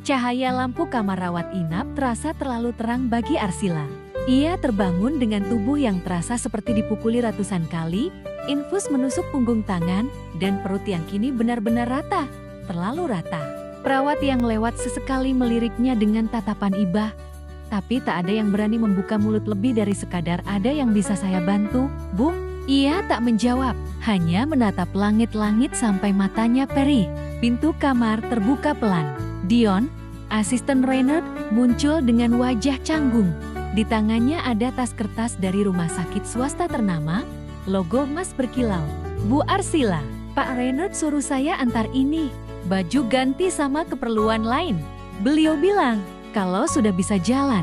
Cahaya lampu kamar rawat inap terasa terlalu terang bagi Arsila. Ia terbangun dengan tubuh yang terasa seperti dipukuli ratusan kali, infus menusuk punggung tangan, dan perut yang kini benar-benar rata, terlalu rata. Perawat yang lewat sesekali meliriknya dengan tatapan iba, tapi tak ada yang berani membuka mulut lebih dari sekadar "Ada yang bisa saya bantu, Bu?" Ia tak menjawab, hanya menatap langit-langit sampai matanya perih. Pintu kamar terbuka pelan. Dion, asisten Reynard, muncul dengan wajah canggung. Di tangannya ada tas kertas dari rumah sakit swasta ternama, logo emas berkilau. "Bu Arsila, Pak Reynard suruh saya antar ini. Baju ganti sama keperluan lain. Beliau bilang, kalau sudah bisa jalan,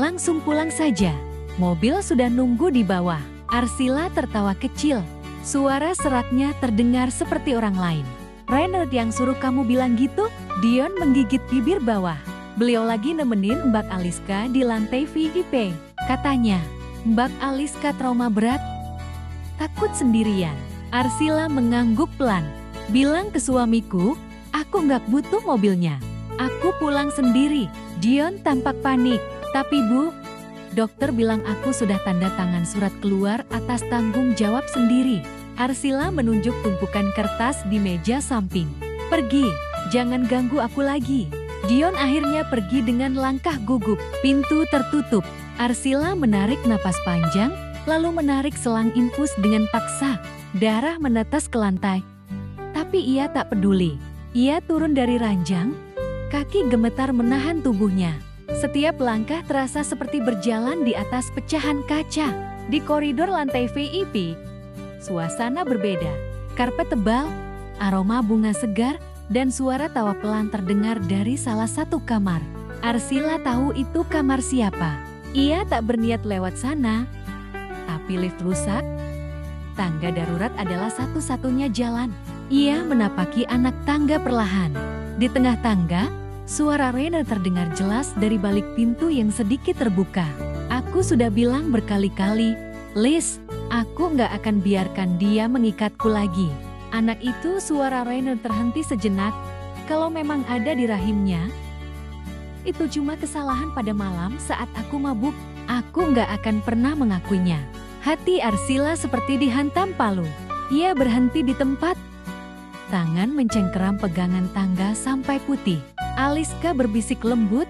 langsung pulang saja. Mobil sudah nunggu di bawah." Arsila tertawa kecil. Suara seraknya terdengar seperti orang lain. "Reynard yang suruh kamu bilang gitu?" Dion menggigit bibir bawah. "Beliau lagi nemenin Mbak Aliska di lantai VIP. Katanya, Mbak Aliska trauma berat. Takut sendirian." Arsila mengangguk pelan. "Bilang ke suamiku, aku nggak butuh mobilnya. Aku pulang sendiri." Dion tampak panik. "Tapi Bu, dokter bilang aku sudah tanda tangan surat keluar atas tanggung jawab sendiri." Arsila menunjuk tumpukan kertas di meja samping. "Pergi, jangan ganggu aku lagi." Dion akhirnya pergi dengan langkah gugup. Pintu tertutup. Arsila menarik napas panjang, lalu menarik selang infus dengan paksa. Darah menetes ke lantai. Tapi ia tak peduli. Ia turun dari ranjang, kaki gemetar menahan tubuhnya. Setiap langkah terasa seperti berjalan di atas pecahan kaca. Di koridor lantai VIP, suasana berbeda. Karpet tebal, aroma bunga segar, dan suara tawa pelan terdengar dari salah satu kamar. Arsila tahu itu kamar siapa. Ia tak berniat lewat sana, tapi lift rusak. Tangga darurat adalah satu-satunya jalan. Ia menapaki anak tangga perlahan. Di tengah tangga, suara Rena terdengar jelas dari balik pintu yang sedikit terbuka. "Aku sudah bilang berkali-kali, Liz, aku nggak akan biarkan dia mengikatku lagi." Anak itu, suara Rena terhenti sejenak. "Kalau memang ada di rahimnya, itu cuma kesalahan pada malam saat aku mabuk. Aku nggak akan pernah mengakuinya." Hati Arsila seperti dihantam palu. Ia berhenti di tempat. Tangan mencengkeram pegangan tangga sampai putih. Aliska berbisik lembut,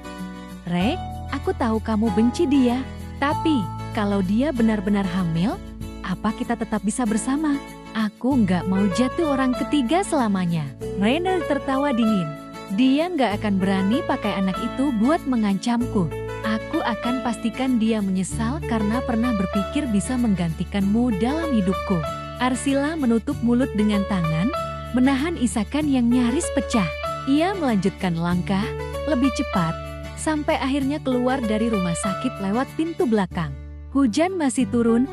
"Re, aku tahu kamu benci dia. Tapi, kalau dia benar-benar hamil, apa kita tetap bisa bersama? Aku nggak mau jatuh orang ketiga selamanya." Rainer tertawa dingin. "Dia nggak akan berani pakai anak itu buat mengancamku. Aku akan pastikan dia menyesal karena pernah berpikir bisa menggantikanmu dalam hidupku." Arsila menutup mulut dengan tangan, menahan isakan yang nyaris pecah. Ia melanjutkan langkah, lebih cepat, sampai akhirnya keluar dari rumah sakit lewat pintu belakang. Hujan masih turun,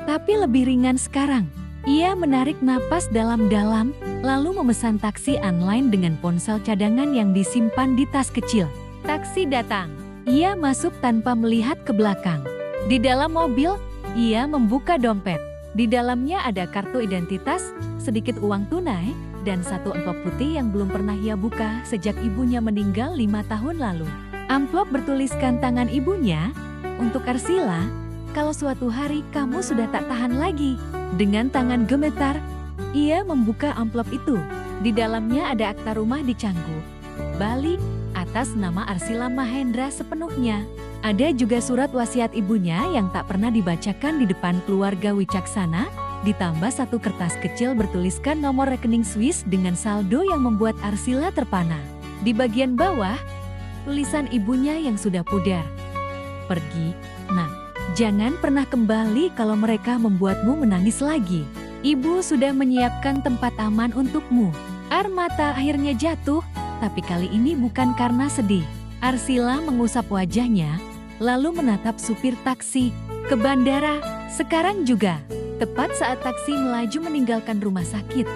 tapi lebih ringan sekarang. Ia menarik napas dalam-dalam, lalu memesan taksi online dengan ponsel cadangan yang disimpan di tas kecil. Taksi datang. Ia masuk tanpa melihat ke belakang. Di dalam mobil, ia membuka dompet. Di dalamnya ada kartu identitas, sedikit uang tunai, dan satu amplop putih yang belum pernah ia buka sejak ibunya meninggal 5 tahun lalu. Amplop bertuliskan tangan ibunya, "Untuk Arsila, kalau suatu hari kamu sudah tak tahan lagi." Dengan tangan gemetar, ia membuka amplop itu. Di dalamnya ada akta rumah di Canggu, Bali, atas nama Arsila Mahendra sepenuhnya. Ada juga surat wasiat ibunya yang tak pernah dibacakan di depan keluarga wicaksana, ditambah satu kertas kecil bertuliskan nomor rekening Swiss dengan saldo yang membuat Arsila terpana. Di bagian bawah, tulisan ibunya yang sudah pudar. "Pergi, Nak. Jangan pernah kembali kalau mereka membuatmu menangis lagi. Ibu sudah menyiapkan tempat aman untukmu." Air mata akhirnya jatuh, tapi kali ini bukan karena sedih. Arsila mengusap wajahnya, lalu menatap supir taksi. "Ke bandara, sekarang juga." Tepat saat taksi melaju meninggalkan rumah sakit,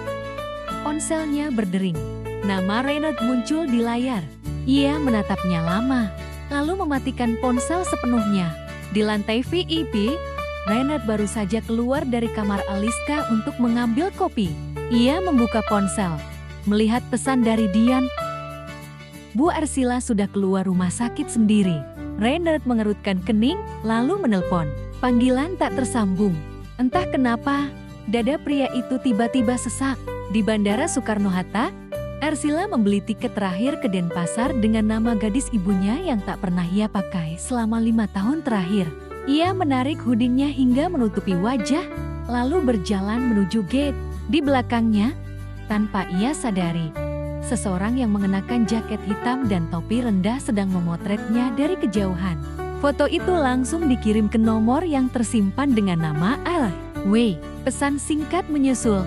ponselnya berdering. Nama Reynard muncul di layar. Ia menatapnya lama, lalu mematikan ponsel sepenuhnya. Di lantai VIP, Reynard baru saja keluar dari kamar Aliska untuk mengambil kopi. Ia membuka ponsel, melihat pesan dari Dian. Bu Arsila sudah keluar rumah sakit sendiri. Reinhard mengerutkan kening, lalu menelpon. Panggilan tak tersambung. Entah kenapa, dada pria itu tiba-tiba sesak. Di Bandara Soekarno-Hatta, Arsila membeli tiket terakhir ke Denpasar dengan nama gadis ibunya yang tak pernah ia pakai selama 5 tahun terakhir. Ia menarik hoodie-nya hingga menutupi wajah, lalu berjalan menuju gate. Di belakangnya, tanpa ia sadari, seseorang yang mengenakan jaket hitam dan topi rendah sedang memotretnya dari kejauhan. Foto itu langsung dikirim ke nomor yang tersimpan dengan nama L.W. Pesan singkat menyusul.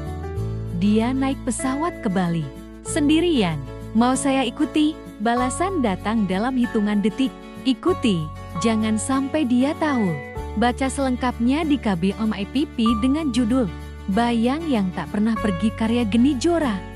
Dia naik pesawat ke Bali. Sendirian. Mau saya ikuti? Balasan datang dalam hitungan detik. Ikuti. Jangan sampai dia tahu. Baca selengkapnya di KB Om IPP dengan judul Bayang yang Tak Pernah Pergi karya Geni Jora.